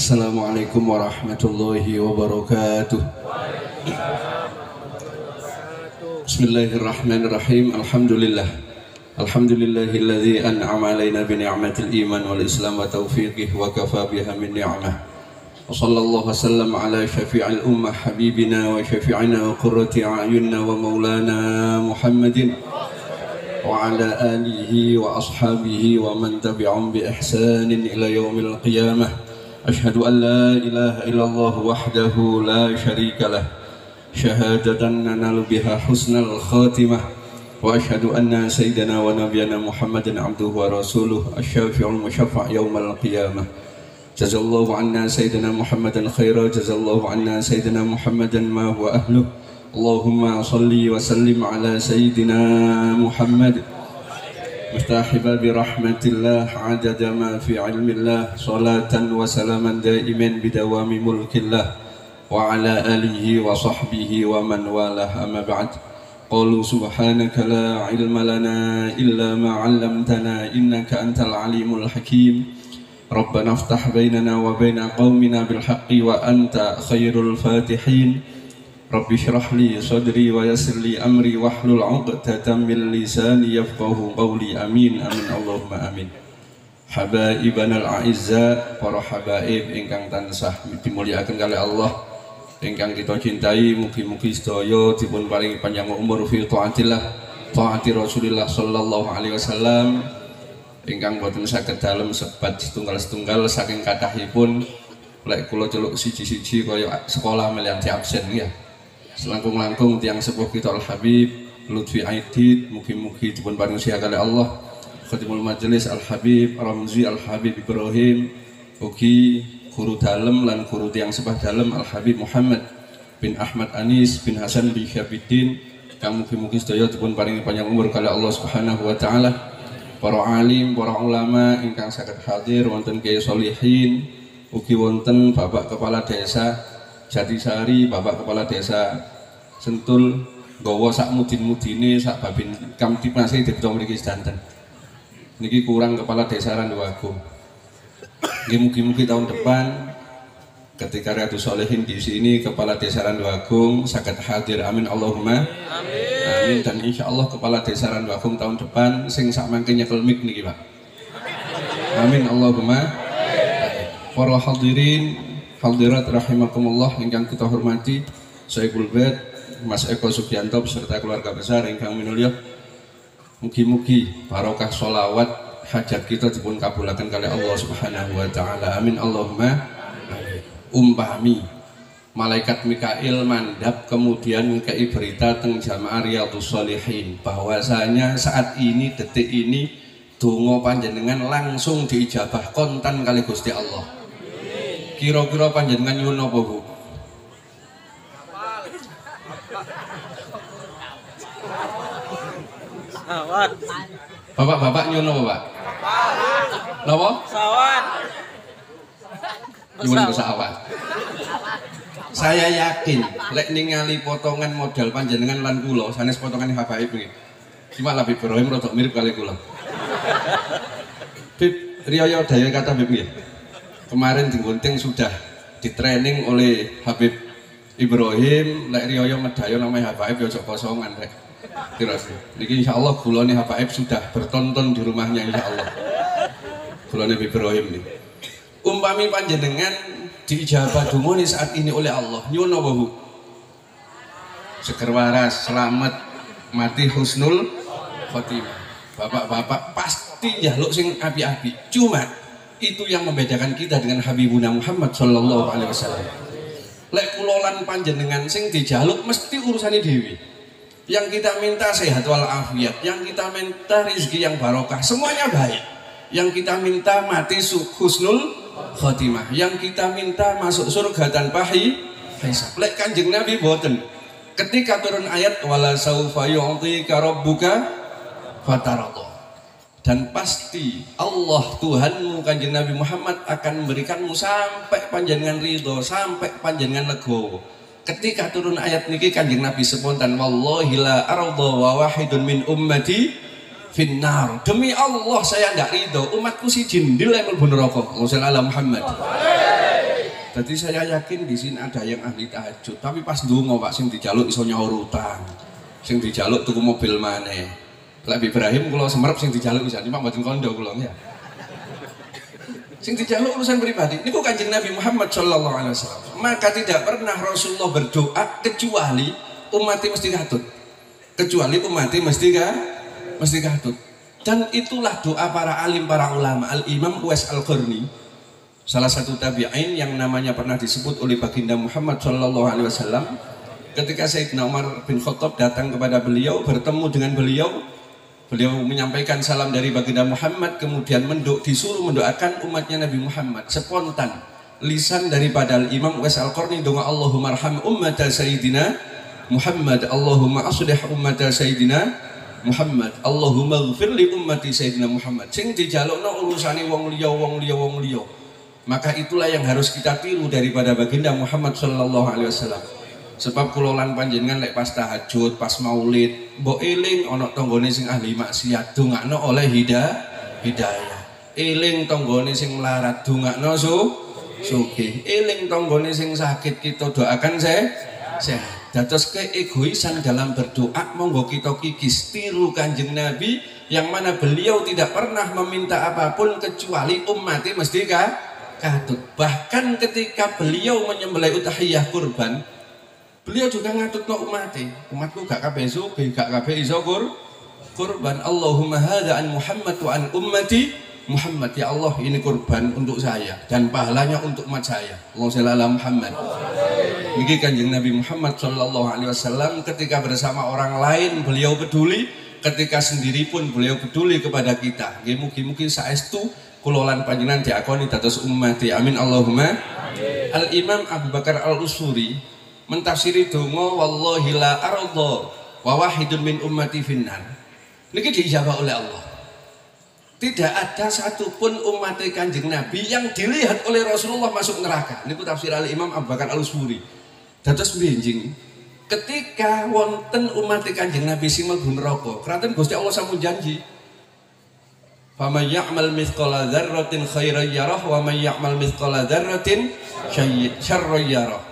Assalamualaikum warahmatullahi wabarakatuh. Bismillahirrahmanirrahim. Alhamdulillahilladzi an'ama alaina bi ni'matil iman wal islam wa taufiqihi wa kafa biha min ni'mah. Wa sallallahu wasallam ala syafi'il ummah habibina wa syafi'ina wa qurrati a'yunina wa maulana Muhammadin wa ala alihi wa ashabihi wa man tabi'ahum bi ihsanin ila yaumil qiyamah. Asyhadu an la ilaha illallah wahdahu la syarika lah syahadatan nanalu biha husnal khatimah wa asyhadu anna sayyidana wa nabiyana Muhammadan abduhu wa rasuluh asy-syafi'ul musyaffa' yaumal qiyamah. Jazallahu anna sayyidina Muhammadan khaira jazallahu anna sayyidina Muhammadan ma huwa ahluh. Allahumma salli wa sallim ala sayyidina Muhammad Miftahi babi rahmatillah adada ma fi ilmillah salatan wa salaman daiman bidawami mulkillah wa ala alihi wa sahbihi wa man walah amma ba'd. Qalu subhanaka la ilma lana illa ma 'allamtana innaka antal alimul hakim. Rabbana iftah bainana wa baina qaumina bil haqqi wa anta khairul fatihin. Rabbi syrah li sadri wa yassir li amri wahlul 'uqdatam min lisani yafqahu qawli. Amin amin Allahumma amin. Habaibanal a'izza, para habaib ingkang tansah dimulyakaken kalih Allah, ingkang kita cintai, mugi-mugi sedaya dipun paringi panjang umur fi taatillah, taati Rasulillah sallallahu alaihi wasallam, ingkang boten saged dalem sebat setunggal-setunggal saking kathahipun. Lek kula celuk siji-siji kaya sekolah melihat absen ya. Selangkung-langkung tiang sepuh kita Al-Habib Lutfi Aidid, mugi-mugi dipun paringi kalih Allah. Khatimul Majelis Al-Habib Ramzi Al-Habib Ibrahim, ugi guru dalem lan guru tiang sepah dalem Al-Habib Muhammad bin Ahmad Anis bin Hasan bin Syafiddin, kang mugi-mugi sedaya dipun paringi panjang umur kalih Allah Subhanahu wa taala. Para alim, para ulama ingkang saged hadir wonten Kiai Sholihin, ugi wonten Bapak Kepala Desa Jatisari, Bapak Kepala Desa Sentul, gawa sak mudin-mudine sak babin Kamtipnase dipta mriki sedanten. Niki kurang Kepala Desa Randuagung. Nggih mugi-mugi tahun depan ketika Riyadhus Sholihin di sini Kepala Desa Randuagung saged hadir. Amin Allahumma amin. Dan insyaallah Kepala Desa Randuagung tahun depan sing sak mangke nyekel mik niki Pak. Amin Allahumma. Para hadirin hadirat rahimakumullah ingkang kita hormati, Syekhul Bait Mas Eko Sugianto beserta keluarga besar ingkang minulya, mugi-mugi barokah sholawat hajat kita dipun kabulaken kalih Allah Subhanahu wa taala. Amin Allahumma amin. Umpami malaikat Mikail mandap kemudian ngekei berita teng jamaah Riyadhus Sholihin bahwasanya saat ini detik ini donga panjenengan langsung diijabah kontan kali Gusti Allah. Kira-kira panjenengan nyuwun apa Bu? Sawat. Bapak-bapak nyuwun apa Pak? Napa? Sawat. Nyuwun pesawat. Saya yakin lek ningali potongan modal panjenengan lan kula sanes potongan habaib niki. Cuma Habib Ibrahim rada mirip kali kula. Bib riyaya daya kata Bib nggih. Kemarin di Gunting sudah ditraining oleh Habib Ibrahim, lek riyaya medaya namanya habaib ya ojo kosongan rek. Terus niki insyaallah gulane habaib sudah bertonton di rumahnya insyaallah. Gulane Habib Ibrahim nih. Umpami panjenengan diijabah dungane saat ini oleh Allah, nyuwun apa Bu? Seger waras, selamat, mati husnul khotimah. Bapak-bapak pasti njaluk sing api-api. Cuma itu yang membedakan kita dengan Habibuna Muhammad sallallahu alaihi wasallam. Lek kula lan panjenengan sing dijaluk mesti urusane dewi. Yang kita minta sehat wal afiat, yang kita minta rezeki yang barokah, semuanya baik. Yang kita minta mati husnul khotimah, yang kita minta masuk surga tanpa hisab. Lek Kanjeng Nabi boten. Ketika turun ayat wala saufa yu'tika rabbuka fatarallah. Dan pasti Allah Tuhanmu Kanjeng Nabi Muhammad akan memberikanmu sampai panjenengan ridho, sampai panjenengan legowo. Ketika turun ayat niki Kanjeng Nabi spontan wallahi la arda wa wahidun min ummati finnar. Demi Allah saya tidak ridho umatku si jindil yang mlebu neraka. Allahumma Muhammad. Jadi saya yakin di sini ada yang ahli tahajud, tapi pas ndonga Pak sing dijaluk iso nyaur utang. Sing dijaluk tuku mobil maneh. Lek Ibrahim kula semerep sing dijaluk bisa Pak mboten kondo kula ya. Sing dijaluk urusan pribadi. Niku Kanjeng Nabi Muhammad sallallahu alaihi wasallam. Maka tidak pernah Rasulullah berdoa kecuali umatnya mesti katut. Kecuali umatnya mesti katut. Dan itulah doa para alim, para ulama. Al-Imam Uwais Al-Qarni, salah satu tabi'in yang namanya pernah disebut oleh baginda Muhammad sallallahu alaihi wasallam, ketika Sayyidina Umar bin Khattab datang kepada beliau, bertemu dengan beliau menyampaikan salam dari baginda Muhammad, kemudian disuruh mendoakan umatnya Nabi Muhammad. Spontan lisan daripada Imam Uwais Al-Qarni, doa Allahumma arham ummata Sayyidina Muhammad, Allahumma aslih ummata Sayyidina Muhammad, Allahumma ighfir li ummati Sayyidina Muhammad. Sing dijalukno urusane wong liya. Maka itulah yang harus kita tiru daripada baginda Muhammad sallallahu alaihi wasallam. Sebab kula lan panjenengan lek pas tahajud, pas maulid, mbok eling ana tanggane sing ahli maksiat, dongakno oleh hidayah. Eling tanggane sing melarat, dongakno sugih. Eling tanggane sing sakit, kita doakan sehat. Dados keegoisan dalam berdoa monggo kita kikis tiru Kanjeng Nabi yang mana beliau tidak pernah meminta apapun kecuali umatnya mesti katut. Bahkan ketika beliau menyembelih udhiyah kurban, beliau juga ngatutno umatnya. Umatku gak kabeh sugih, gak kabeh iso kurban. Allahumma hadza an Muhammad wa an ummati Muhammad. Ya Allah, ini kurban untuk saya dan pahalanya untuk umat saya. Allahumma shalli ala Muhammad. Niki Kanjeng Nabi Muhammad sallallahu alaihi wasallam, ketika bersama orang lain beliau peduli, ketika sendiri pun beliau peduli kepada kita. Nggih mugi-mugi saestu kula lan panjenengan diakoni dados umat. Amin Allahumma. Al Imam Abu Bakar Al Usuri mentafsiri donga wallahi la arda wa wahidun min ummati finnar. Niki diijabah oleh Allah. Tidak ada satupun umat Kanjeng Nabi yang dilihat oleh Rasulullah masuk neraka. Niku tafsir Al Imam Abu Bakar Al Usuri. Dados benjing ketika wonten umat Kanjeng Nabi sing mlebu neraka, kraten Gusti Allah sampun janji. Faman ya'mal mithqala dzarratin khairan yarah wa man ya'mal mithqala dzarratin syarran yarah.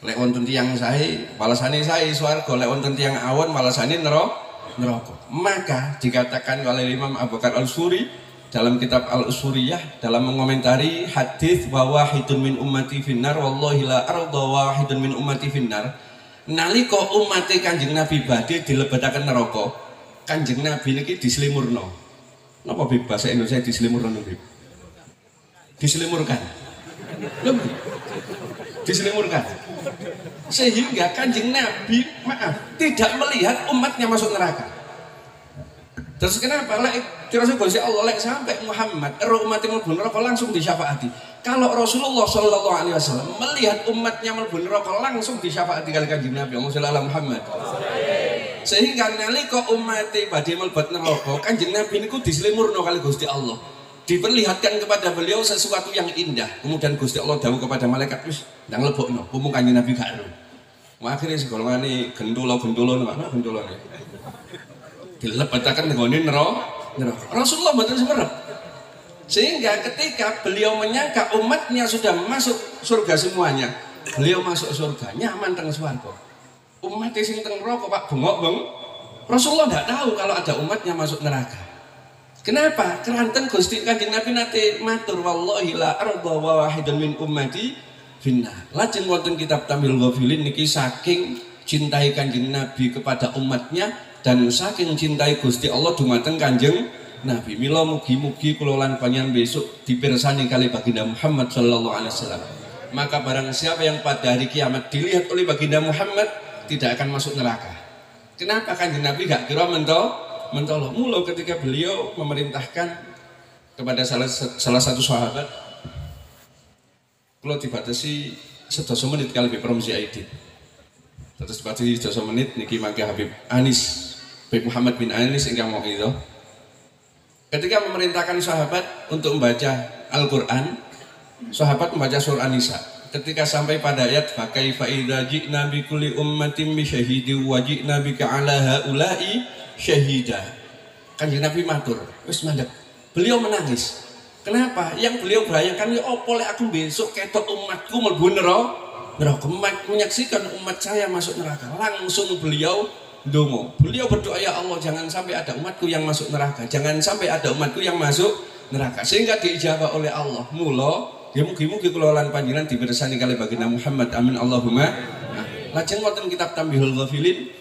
Lek wonten tiyang sae, balasane sae swarga, lek wonten tiyang awon balasane neraka. Maka dikatakan oleh Imam Abu Bakar Al-Usuri dalam kitab Al-Usuriyah dalam mengomentari hadis wa wahidun min ummati finnar wallahi la arda wahidun min ummati finnar, nalika umat Kanjeng Nabi badhe dilebetaken neraka, Kanjeng Nabi niki dislimurno. Napa bahasa Indonesia dislimurno niku? Dislimurkan. Dislimurkan. Sehingga Kanjeng Nabi tidak melihat umatnya masuk neraka. Terus kenapa? Lek Gusti Allah lek sampai Muhammad umatnya mlebu neraka langsung disyafaati. Kalau Rasulullah sallallahu alaihi wasallam melihat umatnya mlebu neraka langsung disyafaati kali Kanjeng Nabi Muhammad. Sehingga nalika umatnya badhe mlebu neraka, Kanjeng Nabi niku dislimurno kali Gusti Allah. Diperlihatkan kepada beliau sesuatu yang indah. Kemudian Gusti Allah dawuh kepada malaikat, wis ndang lebokno, mumpung Kanjeng Nabi gak ero. Akhire segolongane gendolo mana gendolone. Dilebetaken nggone neraka. Rasulullah mboten semerep. Sehingga ketika beliau menyangka umatnya sudah masuk surga semuanya, beliau masuk surga nyaman teng swarga. Umat sing teng neraka Pak bengok. Rasulullah tidak tahu kalau ada umatnya masuk neraka. Kenapa? Keranten Gusti Kanjeng Nabi nate matur wallahi la arda wa wahidun min ummati finnar. Lajeng wonten kitab Tamil Ghafilin niki saking cintai Kanjeng Nabi kepada umatnya dan saking cintai Gusti Allah dumateng Kanjeng Nabi. Mila mugi-mugi kula lan panjenengan besok dipirsani kali baginda Muhammad sallallahu alaihi wasallam. Maka barang siapa yang pada hari kiamat dilihat oleh baginda Muhammad tidak akan masuk neraka. Kenapa Kanjeng Nabi gak kira mentolo? Mula ketika beliau memerintahkan kepada salah satu sahabat, kula dibatasi 10 menit kali promosi ID. Terus dibatasi 10 menit niki mangke Habib Muhammad bin Anis ingkang mau itu. Ketika memerintahkan sahabat untuk membaca Al-Qur'an, sahabat membaca surah An-Nisa. Ketika sampai pada ayat fa kaifa idza ji'na bi kulli ummatin bi syahidin wa ji'na bika 'ala haula'i syahida. Kanjeng Nabi matur, wis mandek. Beliau menangis. Kenapa? Yang beliau bayangkan ya opo lek aku besok ketok umatku mlebu neraka, menyaksikan umat saya masuk neraka. Langsung beliau ndonga. Beliau berdoa, ya Allah jangan sampai ada umatku yang masuk neraka. Jangan sampai ada umatku yang masuk neraka. Sehingga diijabah oleh Allah. Mula ya mugi-mugi kula lan panjenengan dipirsani kali baginda Muhammad. Amin Allahumma. Lajeng wonten kitab Tambihul Ghafilin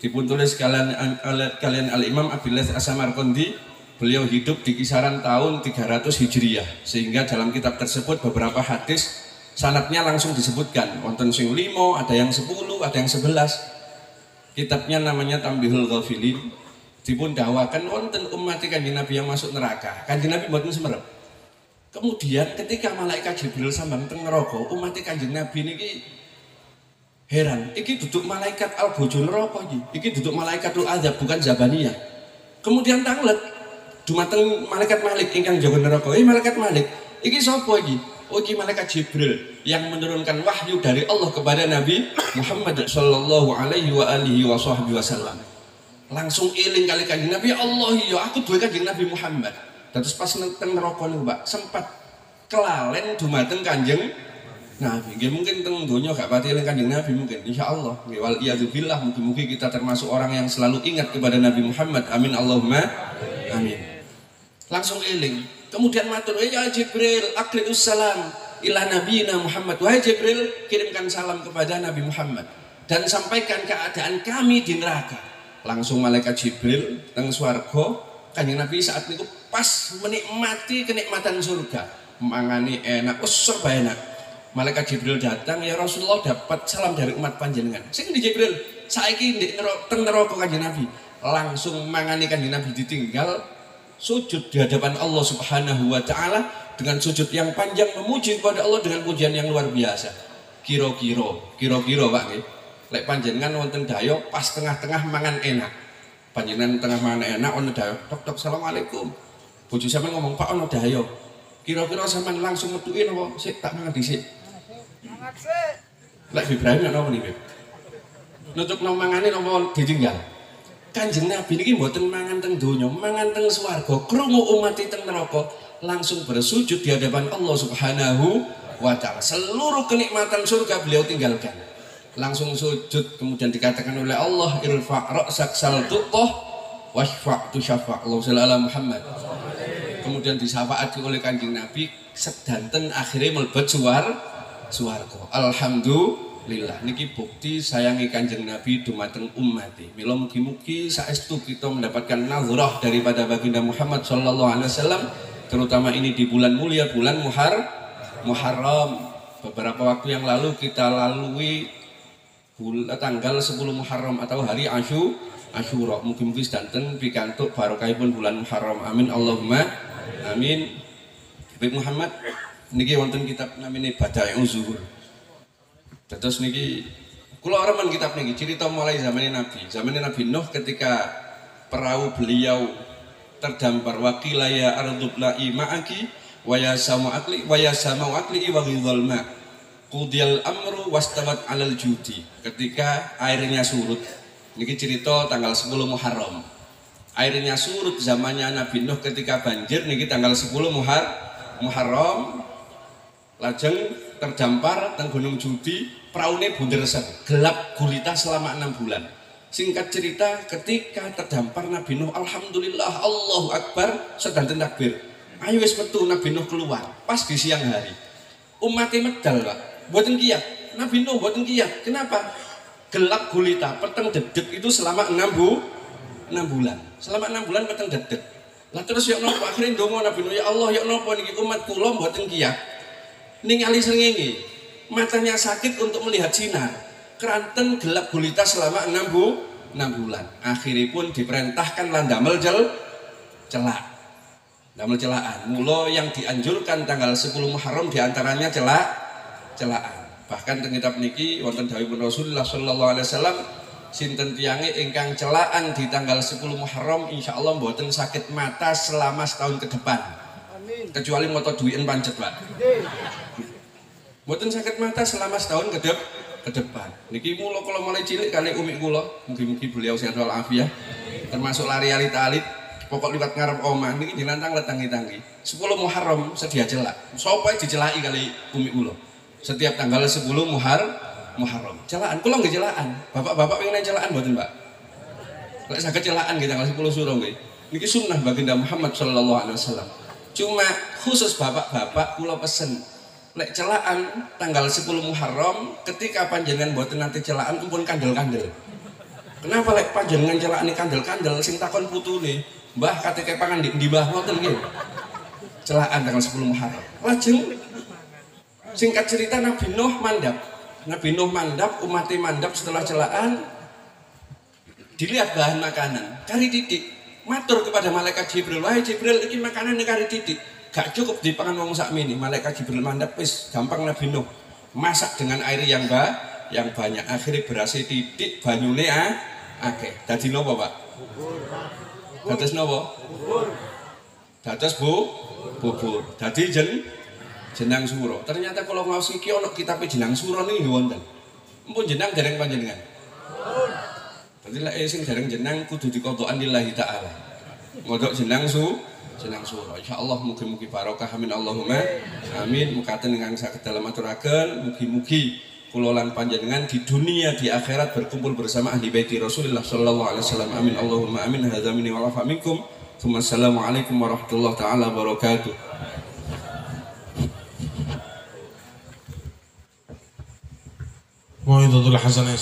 dipun tulis kalian Al-Imam Abdullah As-Samarqandi. Beliau hidup di kisaran tahun 300 Hijriah, sehingga dalam kitab tersebut beberapa hadis sanadnya langsung disebutkan. Wonten sing 5, ada yang 10, ada yang 11. Kitabnya namanya Tambihul Ghafilin. Dipun dakwaken wonten umat Kanjeng Nabi yang masuk neraka. Kanjeng Nabi mboten semerep. Kemudian ketika malaikat Jibril sambang teng neraka, umat Kanjeng Nabi niki heran. Iki duduk malaikat al-bojo neraka iki duduk malaikatul azab bukan zabaniyah. Kemudian tanglet dumateng malaikat Malik ingkang jaga neraka. Malaikat Malik, iki sapa iki? Oh, iki malaikat Jibril yang menurunkan wahyu dari Allah kepada Nabi Muhammad sallallahu alaihi wa alihi wasallam. Langsung eling kali Kanjeng Nabi, ya Allah ya aku duwe Kanjeng Nabi Muhammad. Terus pas teng neraka niku, Pak, sempat kelalen dumateng Kanjeng Nabi. Nggih mungkin teng donya gak pati eling Kanjeng Nabi mungkin. Insyaallah nggih wal iyadzubillah mugi-mugi kita termasuk orang yang selalu ingat kepada Nabi Muhammad. Amin Allahumma amin. Langsung eling, kemudian matur, ya Jibril aqlius salam ila nabiyina Muhammad. Wahai Jibril, kirimkan salam kepada Nabi Muhammad dan sampaikan keadaan kami di neraka. Langsung malaikat Jibril teng swarga. Kanjeng Nabi saat itu pas menikmati kenikmatan surga, mangani enak, serba enak. Malaikat Jibril datang, ya Rasulullah dapat salam dari umat panjenengan. Sing di Jibril, saiki ndek teng neraka Kanjeng Nabi. Langsung mangani Kanjeng Nabi ditinggal sujud di hadapan Allah Subhanahu wa taala dengan sujud yang panjang memuji kepada Allah dengan pujian yang luar biasa. Kira-kira Pak nggih. Lek panjenengan wonten dayo pas tengah-tengah mangan enak. Panjenengan tengah mangan enak ono dayo, tok assalamualaikum. Bojo sampean ngomong, "Pak ono dayo." Kira-kira sampean langsung metuki napa sik tak mangan dhisik. Mangan sik. Lek Ibrahim napa niki? Nutuk nang mangane napa ditinggal? Kanjeng Nabi niki mboten mangan teng donya, mangan teng swarga, krungu umat teng neraka, langsung bersujud di hadapan Allah Subhanahu wa taala. Seluruh kenikmatan surga beliau tinggalkan. Langsung sujud, kemudian dikatakan oleh Allah, irfa' ra'sak sal tuqah wasfa' tu syafa'. Allahu sallallahu Muhammad. Kemudian disafaati oleh Kanjeng Nabi, sedanten akhirnya mlebet swarga. Alhamdulillah, niki bukti sayangi Kanjeng Nabi dumateng umati. Mila mugi-mugi saestu kita mendapatkan nazrah daripada baginda Muhammad sallallahu alaihi wasallam, terutama ini di bulan mulia, bulan Muharram. Beberapa waktu yang lalu kita lalui tanggal 10 Muharram atau hari Asyura. Mugi-mugi sedanten pikantuk barokahipun bulan Muharram. Amin Allahumma amin. Habib Muhammad niki wonten kitab namine Bada'i'uz Zuhur. Terus niki kula remen kitab niki cerita mulai zaman Nabi Nuh ketika perahu beliau terdampar, waqila ya ardubla'i ma'aki wa ya sama'akli wa ya sama'akli wa ghidhal ma' qudiyal amru wastawat 'alal judi. Ketika airnya surut, niki cerita tanggal 10 Muharram. Airnya surut zamannya Nabi Nuh ketika banjir niki tanggal 10 Muharram. Lajeng terdampar teng Gunung Judi, peraune bunder resep, gelap gulita selama 6 bulan. Singkat cerita, ketika terdampar Nabi Nuh, alhamdulillah, Allahu Akbar, sedanten takbir. Ayo wis metu Nabi Nuh keluar, pas di siang hari. Umatnya medal, Pak. Mboten kiyat. Nabi Nuh mboten kiyat. Kenapa? Gelap gulita, peteng dedek itu selama 6 bulan. Selama 6 bulan peteng dedek. Lah terus ya napa akhire ndonga Nabi Nuh, ya Allah, ya napa niki umat kula mboten kiyat. Ningali srengenge, matanya sakit untuk melihat sinar. Keranten gelap gulita selama 6 bulan. Akhirnya pun diperintahkan lan damel celak. Damel celaan. Mula yang dianjurkan tanggal 10 Muharram diantaranya celaan. Bahkan teng kitab niki wonten dawuhipun Rasulullah sallallahu alaihi wasallam, sinten tiyange ingkang celaan di tanggal 10 Muharram insyaallah mboten sakit mata selama setahun ke depan. Amin. Kecuali moto duwien pancet, Pak. Mboten sakit mata selama setahun ke depan. Niki mula kula mulai cilik kali umi kula, mugi-mugi beliau sehat wal afiat. Termasuk lari-lari talit pokok liwat ngarep omah niki jenengan tanglet tangi-tangi 10 Muharram sedia celak sapa dicelaki kali umi kula setiap tanggal 10 Muharram celakan kula nggih celakan bapak-bapak pengen celakan mboten Pak lek saged celakan nggih tanggal 10 Suro nggih niki sunnah baginda Muhammad sallallahu alaihi wasallam cuma khusus bapak-bapak kula pesen lek celakan tanggal 10 Muharram ketika panjenengan mboten nanti celakan kumpul kandel-kandel kenapa lek panjenengan celakan kandel-kandel sing takon putune mbah kate kepangan di mbah ngoten nggih celakan tanggal 10 Muharram lajeng singkat cerita Nabi Nuh mandap umatnya mandap setelah celakan dilihat bahan makanan kari titik matur kepada malaikat Jibril wahai Jibril ini makanan ini kari titik gak cukup dipangan wong sakmene malaikat Jibril mandap wis gampang Nabi Nuh masak dengan air yang banyak akhirnya berhasil titik banyune akeh dadi napa Pak dados napa dados bubur dadi jenang suro ternyata kalau ngaos iki ana kitab jenang suro niki wonten empun jenang dereng panjenengan berarti lek sing dereng jenang kudu dikotokan lillahi taala ngodok jenang suro insyaallah mugi-mugi barokah amin Allahumma amin mukaten ingkang saged dalem aturaken mugi-mugi kula lan panjenengan di dunia di akhirat berkumpul bersama ahli baiti Rasulullah sallallahu alaihi wasallam amin Allahumma amin hadza minni wa lafa minkum assalamualaikum warahmatullahi taala wabarakatuh. Mau'izatul hasanah.